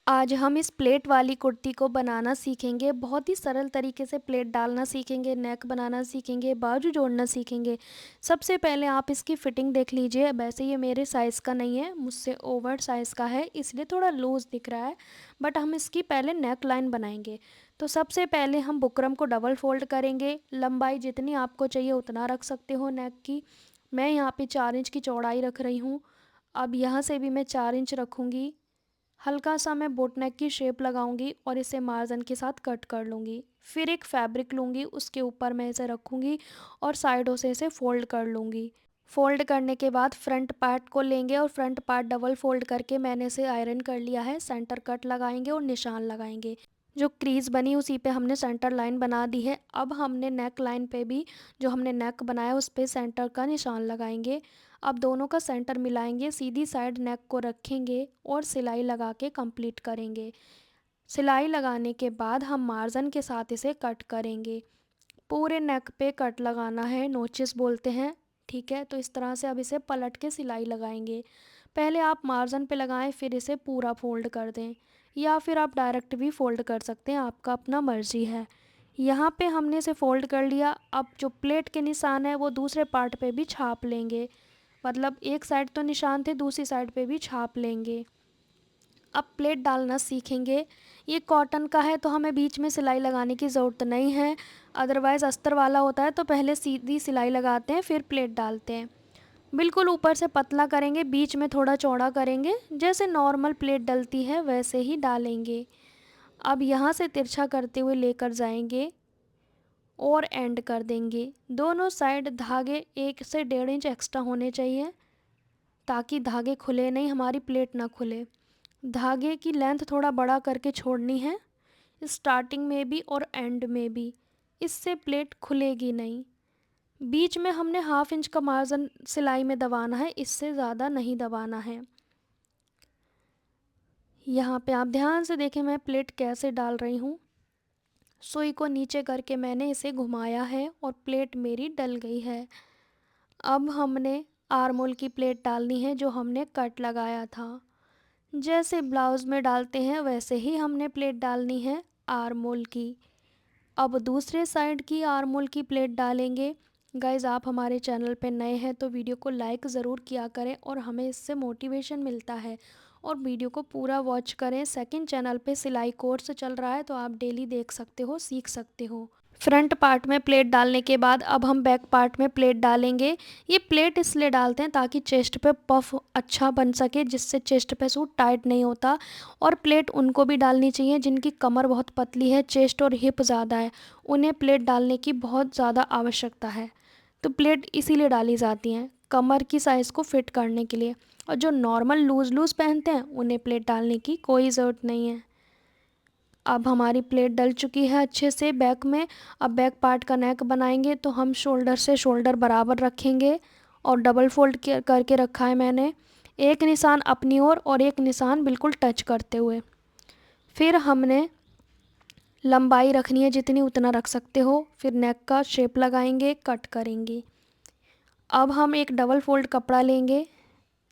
आज हम इस प्लेट वाली कुर्ती को बनाना सीखेंगे। बहुत ही सरल तरीके से प्लेट डालना सीखेंगे, नेक बनाना सीखेंगे, बाजू जोड़ना सीखेंगे। सबसे पहले आप इसकी फ़िटिंग देख लीजिए। वैसे ये मेरे साइज़ का नहीं है, मुझसे ओवर साइज़ का है, इसलिए थोड़ा लूज़ दिख रहा है। बट हम इसकी पहले नेक लाइन बनाएंगे। तो सबसे पहले हम बुकरम को डबल फोल्ड करेंगे। लंबाई जितनी आपको चाहिए उतना रख सकते हो नेक की। मैं यहाँ पे 4 इंच की चौड़ाई रख रही हूँ। अब यहाँ से भी मैं 4 इंच रखूँगी। हल्का सा मैं बोट नेक की शेप लगाऊंगी और इसे मार्जिन के साथ कट कर लूँगी। फिर एक फैब्रिक लूँगी, उसके ऊपर मैं इसे रखूँगी और साइडों से इसे फ़ोल्ड कर लूँगी। फ़ोल्ड करने के बाद फ्रंट पार्ट को लेंगे और फ्रंट पार्ट डबल फ़ोल्ड करके मैंने इसे आयरन कर लिया है। सेंटर कट लगाएंगे और निशान लगाएंगे। जो क्रीज़ बनी उसी पे हमने सेंटर लाइन बना दी है। अब हमने नेक लाइन पे भी जो हमने नेक बनाया उस पे सेंटर का निशान लगाएंगे। अब दोनों का सेंटर मिलाएंगे, सीधी साइड नेक को रखेंगे और सिलाई लगा के कंप्लीट करेंगे। सिलाई लगाने के बाद हम मार्जिन के साथ इसे कट करेंगे। पूरे नेक पे कट लगाना है, नोचिस बोलते हैं। ठीक है, तो इस तरह से अब इसे पलट के सिलाई लगाएंगे। पहले आप मार्जिन पे लगाएं, फिर इसे पूरा फोल्ड कर दें, या फिर आप डायरेक्ट भी फोल्ड कर सकते हैं, आपका अपना मर्जी है। यहाँ पे हमने इसे फोल्ड कर लिया। अब जो प्लेट के निशान है वो दूसरे पार्ट पे भी छाप लेंगे। मतलब एक साइड तो निशान थे, दूसरी साइड पे भी छाप लेंगे। अब प्लेट डालना सीखेंगे। ये कॉटन का है तो हमें बीच में सिलाई लगाने की ज़रूरत नहीं है। अदरवाइज़ अस्तर वाला होता है तो पहले सीधी सिलाई लगाते हैं, फिर प्लेट डालते हैं। बिल्कुल ऊपर से पतला करेंगे, बीच में थोड़ा चौड़ा करेंगे। जैसे नॉर्मल प्लेट डलती है वैसे ही डालेंगे। अब यहाँ से तिरछा करते हुए लेकर जाएंगे और एंड कर देंगे। दोनों साइड धागे 1 से 1.5 इंच एक्स्ट्रा होने चाहिए, ताकि धागे खुले नहीं, हमारी प्लेट ना खुले। धागे की लेंथ थोड़ा बड़ा करके छोड़नी है, स्टार्टिंग में भी और एंड में भी। इससे प्लेट खुलेगी नहीं। बीच में हमने 1/2 इंच का मार्जिन सिलाई में दबाना है, इससे ज़्यादा नहीं दबाना है। यहाँ पे आप ध्यान से देखें मैं प्लेट कैसे डाल रही हूँ। सुई को नीचे करके मैंने इसे घुमाया है और प्लेट मेरी डल गई है। अब हमने आर्मोल की प्लेट डालनी है जो हमने कट लगाया था। जैसे ब्लाउज़ में डालते हैं वैसे ही हमने प्लेट डालनी है आर्मोल की। अब दूसरे साइड की आर्मोल की प्लेट डालेंगे। गाइज़, आप हमारे चैनल पे नए हैं तो वीडियो को लाइक ज़रूर किया करें और हमें इससे मोटिवेशन मिलता है। और वीडियो को पूरा वॉच करें। सेकंड चैनल पे सिलाई कोर्स चल रहा है तो आप डेली देख सकते हो, सीख सकते हो। फ्रंट पार्ट में प्लेट डालने के बाद अब हम बैक पार्ट में प्लेट डालेंगे। ये प्लेट इसलिए डालते हैं ताकि चेस्ट पे पफ अच्छा बन सके, जिससे चेस्ट पे सूट टाइट नहीं होता। और प्लेट उनको भी डालनी चाहिए जिनकी कमर बहुत पतली है, चेस्ट और हिप ज़्यादा है, उन्हें प्लेट डालने की बहुत ज़्यादा आवश्यकता है। तो प्लेट इसीलिए डाली जाती हैं, कमर की साइज़ को फिट करने के लिए। और जो नॉर्मल लूज़ लूज़ पहनते हैं उन्हें प्लेट डालने की कोई ज़रूरत नहीं है। अब हमारी प्लेट डल चुकी है अच्छे से बैक में। अब बैक पार्ट का नेक बनाएंगे तो हम शोल्डर से शोल्डर बराबर रखेंगे और डबल फोल्ड करके रखा है मैंने। एक निशान अपनी ओर और एक निशान बिल्कुल टच करते हुए। फिर हमने लंबाई रखनी है जितनी, उतना रख सकते हो। फिर नेक का शेप लगाएंगे, कट करेंगे। अब हम एक डबल फोल्ड कपड़ा लेंगे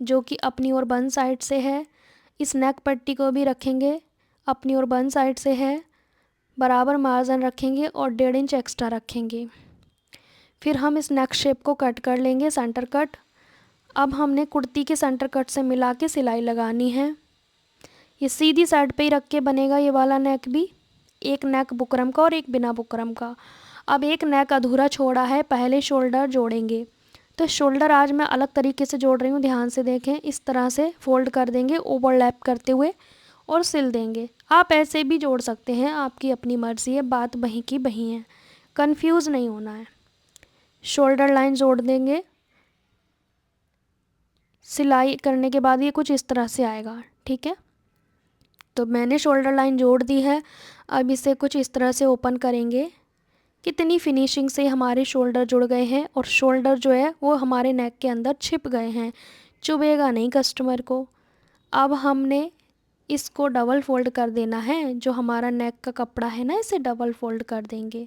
जो कि अपनी ओर बन साइड से है। इस नेक पट्टी को भी रखेंगे, अपनी ओर बन साइड से है। बराबर मार्जिन रखेंगे और 1.5 इंच एक्स्ट्रा रखेंगे। फिर हम इस नेक शेप को कट कर लेंगे, सेंटर कट। अब हमने कुर्ती के सेंटर कट से मिला के सिलाई लगानी है। ये सीधी साइड पे ही रख के बनेगा ये वाला नेक भी। एक नेक बुकरम का और एक बिना बुकरम का। अब एक नेक अधूरा छोड़ा है, पहले शोल्डर जोड़ेंगे। तो शोल्डर आज मैं अलग तरीके से जोड़ रही हूँ, ध्यान से देखें। इस तरह से फोल्ड कर देंगे ओवरलैप करते हुए और सिल देंगे। आप ऐसे भी जोड़ सकते हैं, आपकी अपनी मर्ज़ी है, बात वहीं की वहीं है, कंफ्यूज नहीं होना है। शोल्डर लाइन जोड़ देंगे। सिलाई करने के बाद ये कुछ इस तरह से आएगा, ठीक है। तो मैंने शोल्डर लाइन जोड़ दी है। अब इसे कुछ इस तरह से ओपन करेंगे। कितनी फिनिशिंग से हमारे शोल्डर जुड़ गए हैं और शोल्डर जो है वो हमारे नेक के अंदर छिप गए हैं, चुभेगा नहीं कस्टमर को। अब हमने इसको डबल फोल्ड कर देना है। जो हमारा नेक का कपड़ा है ना, इसे डबल फोल्ड कर देंगे,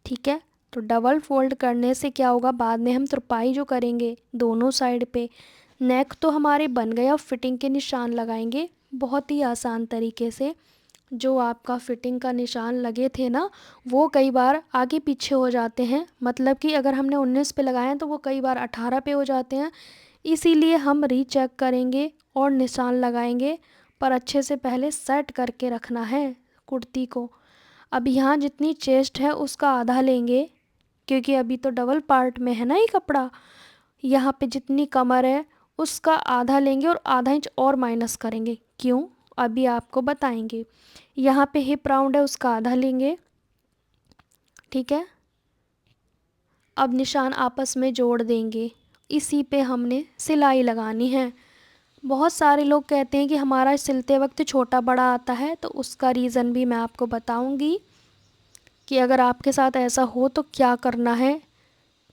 ठीक है। तो डबल फोल्ड करने से क्या होगा, बाद में हम तुरपाई जो करेंगे दोनों साइड पे, नेक तो हमारे बन गए। अब फिटिंग के निशान लगाएंगे बहुत ही आसान तरीके से। जो आपका फिटिंग का निशान लगे थे ना, वो कई बार आगे पीछे हो जाते हैं, मतलब कि अगर हमने 19 पे लगाए हैं तो वो कई बार 18 पे हो जाते हैं। इसीलिए हम रीचेक करेंगे और निशान लगाएंगे, पर अच्छे से पहले सेट करके रखना है कुर्ती को। अब यहाँ जितनी चेस्ट है उसका आधा लेंगे, क्योंकि अभी तो डबल पार्ट में है ना ये कपड़ा। यहाँ पे जितनी कमर है उसका आधा लेंगे और आधा इंच और माइनस करेंगे। क्यों, अभी आपको बताएंगे। यहाँ पे हिप राउंड है उसका आधा लेंगे, ठीक है। अब निशान आपस में जोड़ देंगे, इसी पे हमने सिलाई लगानी है। बहुत सारे लोग कहते हैं कि हमारा सिलते वक्त छोटा बड़ा आता है, तो उसका रीज़न भी मैं आपको बताऊंगी कि अगर आपके साथ ऐसा हो तो क्या करना है।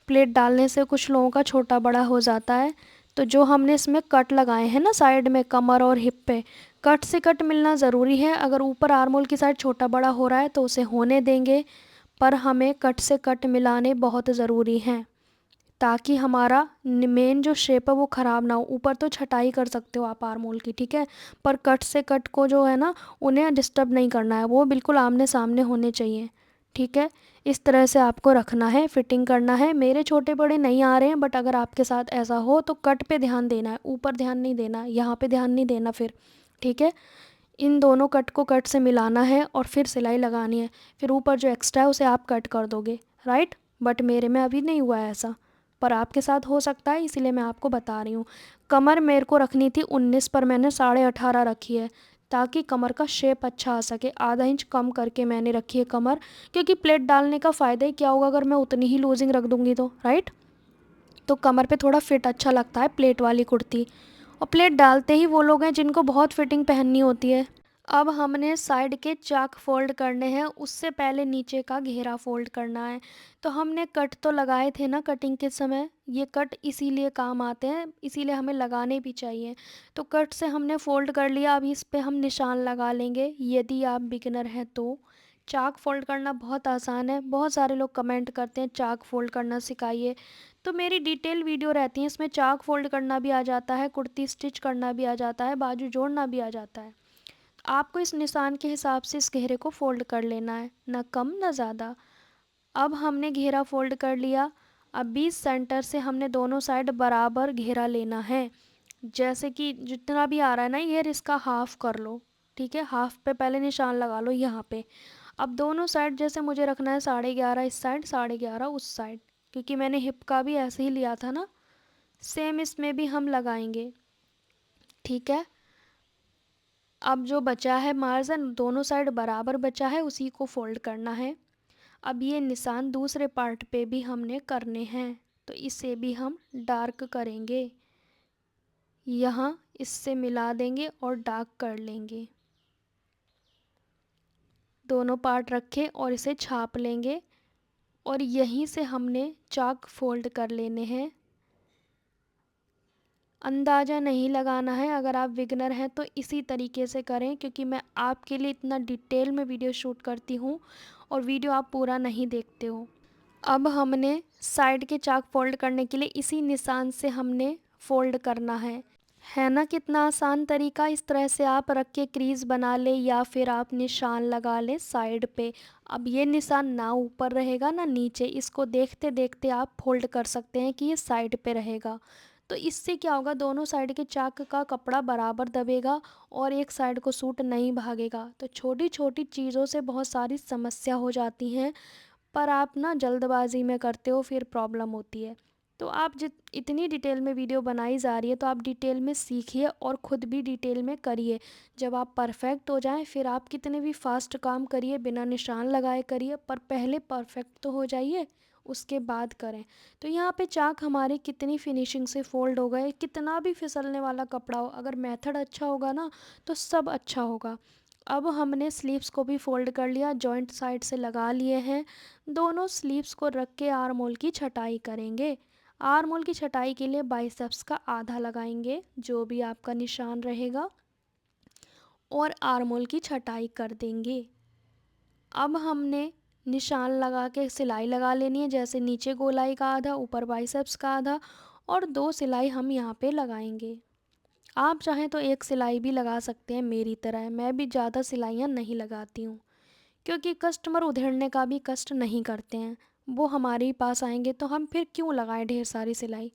प्लेट डालने से कुछ लोगों का छोटा बड़ा हो जाता है। तो जो हमने इसमें कट लगाए हैं ना साइड में, कमर और हिप पे, कट से कट मिलना ज़रूरी है। अगर ऊपर आर्मोल की साइड छोटा बड़ा हो रहा है तो उसे होने देंगे, पर हमें कट से कट मिलाने बहुत ज़रूरी हैं, ताकि हमारा मेन जो शेप है वो ख़राब ना हो। ऊपर तो छटाई कर सकते हो आप आर्मोल की, ठीक है, पर कट से कट को जो है ना, उन्हें डिस्टर्ब नहीं करना है, वो बिल्कुल आमने सामने होने चाहिए, ठीक है। इस तरह से आपको रखना है, फिटिंग करना है। मेरे छोटे बड़े नहीं आ रहे हैं, बट अगर आपके साथ ऐसा हो तो कट पे ध्यान देना है, ऊपर ध्यान नहीं देना, यहाँ पे ध्यान नहीं देना फिर, ठीक है। इन दोनों कट को कट से मिलाना है और फिर सिलाई लगानी है। फिर ऊपर जो एक्स्ट्रा है उसे आप कट कर दोगे, राइट। बट मेरे में अभी नहीं हुआ है ऐसा, पर आपके साथ हो सकता है, इसीलिए मैं आपको बता रही हूँ। कमर मेरे को रखनी थी 19 पर, मैंने 18.5 रखी है, ताकि कमर का शेप अच्छा आ सके। आधा इंच कम करके मैंने रखी है कमर, क्योंकि प्लेट डालने का फ़ायदा ही क्या होगा अगर मैं उतनी ही लूजिंग रख दूँगी तो, राइट। तो कमर पे थोड़ा फिट अच्छा लगता है प्लेट वाली कुर्ती। और प्लेट डालते ही वो लोग हैं जिनको बहुत फिटिंग पहननी होती है। अब हमने साइड के चाक फोल्ड करने हैं, उससे पहले नीचे का घेरा फोल्ड करना है। तो हमने कट तो लगाए थे ना कटिंग के समय, ये कट इसीलिए काम आते हैं, इसीलिए हमें लगाने भी चाहिए। तो कट से हमने फोल्ड कर लिया, अब इस पे हम निशान लगा लेंगे यदि आप बिगिनर हैं तो। चाक फोल्ड करना बहुत आसान है, बहुत सारे लोग कमेंट करते हैं चाक फोल्ड करना सिखाइए। तो मेरी डिटेल वीडियो रहती है, इसमें चाक फोल्ड करना भी आ जाता है, कुर्ती स्टिच करना भी आ जाता है, बाजू जोड़ना भी आ जाता है। आपको इस निशान के हिसाब से इस घेरे को फोल्ड कर लेना है, ना कम ना ज़्यादा। अब हमने घेरा फोल्ड कर लिया। अब 20 सेंटर से हमने दोनों साइड बराबर घेरा लेना है। जैसे कि जितना भी आ रहा है ना ये, इसका हाफ कर लो, ठीक है। हाफ पे पहले निशान लगा लो यहाँ पे। अब दोनों साइड जैसे मुझे रखना है 11.5 इस साइड, 11.5 उस साइड, क्योंकि मैंने हिप का भी ऐसे ही लिया था ना, सेम इसमें भी हम लगाएंगे, ठीक है। अब जो बचा है मार्जिन दोनों साइड बराबर बचा है, उसी को फोल्ड करना है। अब ये निशान दूसरे पार्ट पे भी हमने करने हैं, तो इसे भी हम डार्क करेंगे, यहाँ इससे मिला देंगे और डार्क कर लेंगे। दोनों पार्ट रखे और इसे छाप लेंगे, और यहीं से हमने चाक फोल्ड कर लेने हैं। अंदाज़ा नहीं लगाना है, अगर आप बिगनर हैं तो इसी तरीके से करें, क्योंकि मैं आपके लिए इतना डिटेल में वीडियो शूट करती हूँ और वीडियो आप पूरा नहीं देखते हो। अब हमने साइड के चाक फोल्ड करने के लिए इसी निशान से हमने फोल्ड करना है ना कितना आसान तरीका। इस तरह से आप रख के क्रीज बना ले, या फिर आप निशान लगा ले साइड पे। अब ये निशान ना ऊपर रहेगा ना नीचे, इसको देखते देखते आप फोल्ड कर सकते हैं कि ये साइड पे रहेगा। तो इससे क्या होगा, दोनों साइड के चाक का कपड़ा बराबर दबेगा और एक साइड को सूट नहीं भागेगा। तो छोटी छोटी चीज़ों से बहुत सारी समस्या हो जाती हैं, पर आप ना जल्दबाजी में करते हो, फिर प्रॉब्लम होती है। तो आप जित इतनी डिटेल में वीडियो बनाई जा रही है तो आप डिटेल में सीखिए और ख़ुद भी डिटेल में करिए। जब आप परफेक्ट हो जाएं फिर आप कितने भी फास्ट काम करिए, बिना निशान लगाए करिए, पर पहले परफेक्ट तो हो जाइए, उसके बाद करें। तो यहाँ पे चाक हमारे कितनी फिनिशिंग से फोल्ड हो गए। कितना भी फिसलने वाला कपड़ा हो, अगर मेथड अच्छा होगा ना तो सब अच्छा होगा। अब हमने स्लीव्स को भी फोल्ड कर लिया, जॉइंट साइड से लगा लिए हैं। दोनों स्लीव्स को रख के आर्म होल की छटाई करेंगे। आर्म होल की छटाई के लिए बाइसेप्स का आधा लगाएंगे, जो भी आपका निशान रहेगा, और आर्म होल की छटाई कर देंगे। अब हमने निशान लगा के सिलाई लगा लेनी है, जैसे नीचे गोलाई का आधा, ऊपर बाइसेप्स का आधा, और 2 सिलाई हम यहाँ पे लगाएंगे। आप चाहें तो एक सिलाई भी लगा सकते हैं मेरी तरह, मैं भी ज़्यादा सिलाइयाँ नहीं लगाती हूँ, क्योंकि कस्टमर उधेड़ने का भी कष्ट नहीं करते हैं। वो हमारे ही पास आएंगे तो हम फिर क्यों लगाएं ढेर सारी सिलाई।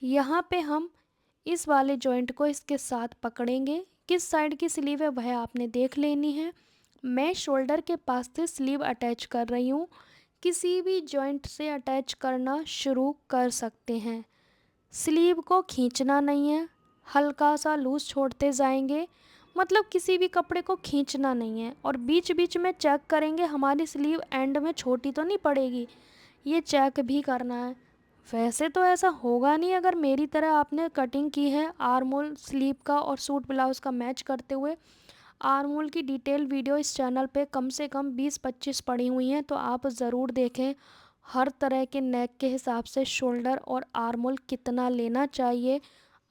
यहाँ पे हम इस वाले जॉइंट को इसके साथ पकड़ेंगे। किस साइड की स्लीव है वह आपने देख लेनी है। मैं शोल्डर के पास से स्लीव अटैच कर रही हूँ। किसी भी जॉइंट से अटैच करना शुरू कर सकते हैं। स्लीव को खींचना नहीं है, हल्का सा लूज़ छोड़ते जाएंगे, मतलब किसी भी कपड़े को खींचना नहीं है। और बीच बीच में चेक करेंगे हमारी स्लीव एंड में छोटी तो नहीं पड़ेगी, ये चेक भी करना है। वैसे तो ऐसा होगा नहीं अगर मेरी तरह आपने कटिंग की है आर्म होल स्लीव का और सूट ब्लाउज़ का मैच करते हुए। आर्म होल की डिटेल वीडियो इस चैनल पे कम से कम 20-25 पड़ी हुई हैं, तो आप ज़रूर देखें। हर तरह के नेक के हिसाब से शोल्डर और आर्म होल कितना लेना चाहिए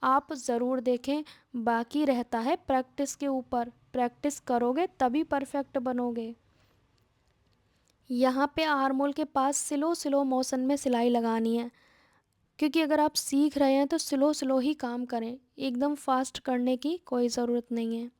आप ज़रूर देखें। बाकी रहता है प्रैक्टिस के ऊपर, प्रैक्टिस करोगे तभी परफेक्ट बनोगे। यहाँ पे आर्म होल के पास स्लो स्लो मोशन में सिलाई लगानी है, क्योंकि अगर आप सीख रहे हैं तो स्लो स्लो ही काम करें, एकदम फास्ट करने की कोई ज़रूरत नहीं है।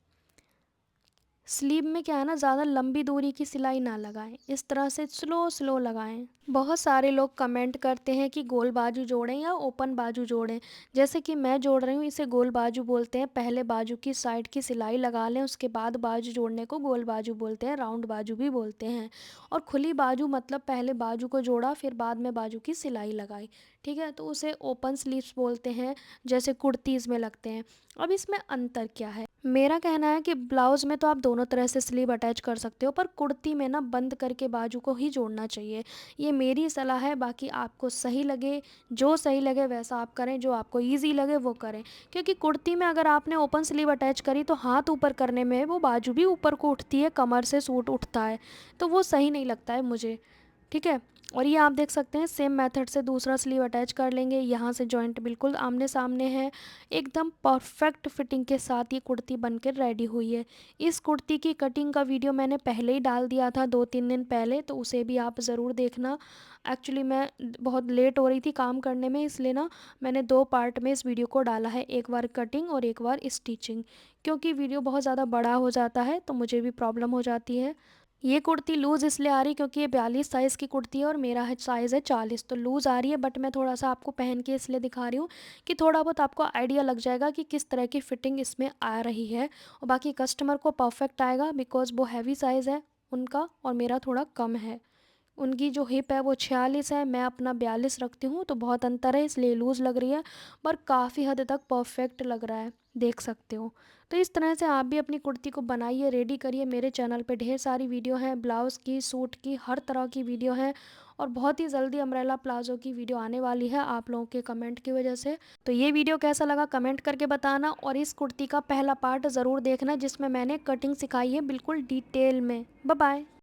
स्लीव में क्या है ना, ज़्यादा लंबी दूरी की सिलाई ना लगाएं, इस तरह से स्लो स्लो लगाएं। बहुत सारे लोग कमेंट करते हैं कि गोल बाजू जोड़ें या ओपन बाजू जोड़ें। जैसे कि मैं जोड़ रही हूँ, इसे गोल बाजू बोलते हैं। पहले बाजू की साइड की सिलाई लगा लें, उसके बाद बाजू जोड़ने को गोल बाजू बोलते हैं, राउंड बाजू भी बोलते हैं। और खुली बाजू मतलब पहले बाजू को जोड़ा फिर बाद में बाजू की सिलाई लगाई, ठीक है, तो उसे ओपन स्लीव्स बोलते हैं, जैसे कुर्तीज़ में लगते हैं। अब इसमें अंतर क्या है, मेरा कहना है कि ब्लाउज़ में तो आप दोनों तरह से स्लीव अटैच कर सकते हो, पर कुर्ती में ना बंद करके बाजू को ही जोड़ना चाहिए। ये मेरी सलाह है, बाकी आपको सही लगे, जो सही लगे वैसा आप करें, जो आपको ईजी लगे वो करें। क्योंकि कुर्ती में अगर आपने ओपन स्लीव अटैच करी तो हाथ ऊपर करने में वो बाजू भी ऊपर को उठती है, कमर से सूट उठता है, तो वो सही नहीं लगता है मुझे, ठीक है। और ये आप देख सकते हैं सेम मेथड से दूसरा स्लीव अटैच कर लेंगे। यहाँ से जॉइंट बिल्कुल आमने सामने है, एकदम परफेक्ट फिटिंग के साथ ये कुर्ती बनकर रेडी हुई है। इस कुर्ती की कटिंग का वीडियो मैंने पहले ही डाल दिया था 2-3 दिन पहले, तो उसे भी आप ज़रूर देखना। एक्चुअली मैं बहुत लेट हो रही थी काम करने में, इसलिए ना मैंने 2 पार्ट में इस वीडियो को डाला है, एक बार कटिंग और एक बार स्टिचिंग, क्योंकि वीडियो बहुत ज़्यादा बड़ा हो जाता है तो मुझे भी प्रॉब्लम हो जाती है। ये कुर्ती लूज़ इसलिए आ रही क्योंकि ये 42 साइज़ की कुर्ती है और मेरा है साइज़ है 40, तो लूज़ आ रही है। बट मैं थोड़ा सा आपको पहन के इसलिए दिखा रही हूँ कि थोड़ा बहुत आपको आइडिया लग जाएगा कि किस तरह की फ़िटिंग इसमें आ रही है। और बाकी कस्टमर को परफेक्ट आएगा, बिकॉज़ वो हैवी साइज़ है उनका और मेरा थोड़ा कम है। उनकी जो हिप है वो 46 है, मैं अपना 42 रखती हूँ, तो बहुत अंतर है, इसलिए लूज़ लग रही है, पर काफ़ी हद तक परफेक्ट लग रहा है, देख सकते हो। तो इस तरह से आप भी अपनी कुर्ती को बनाइए, रेडी करिए। मेरे चैनल पे ढेर सारी वीडियो हैं, ब्लाउज़ की, सूट की, हर तरह की वीडियो हैं। और बहुत ही जल्दी अम्ब्रेला प्लाजो की वीडियो आने वाली है आप लोगों के कमेंट की वजह से। तो ये वीडियो कैसा लगा कमेंट करके बताना, और इस कुर्ती का पहला पार्ट ज़रूर देखना जिसमें मैंने कटिंग सिखाई है बिल्कुल डिटेल में। Bye bye.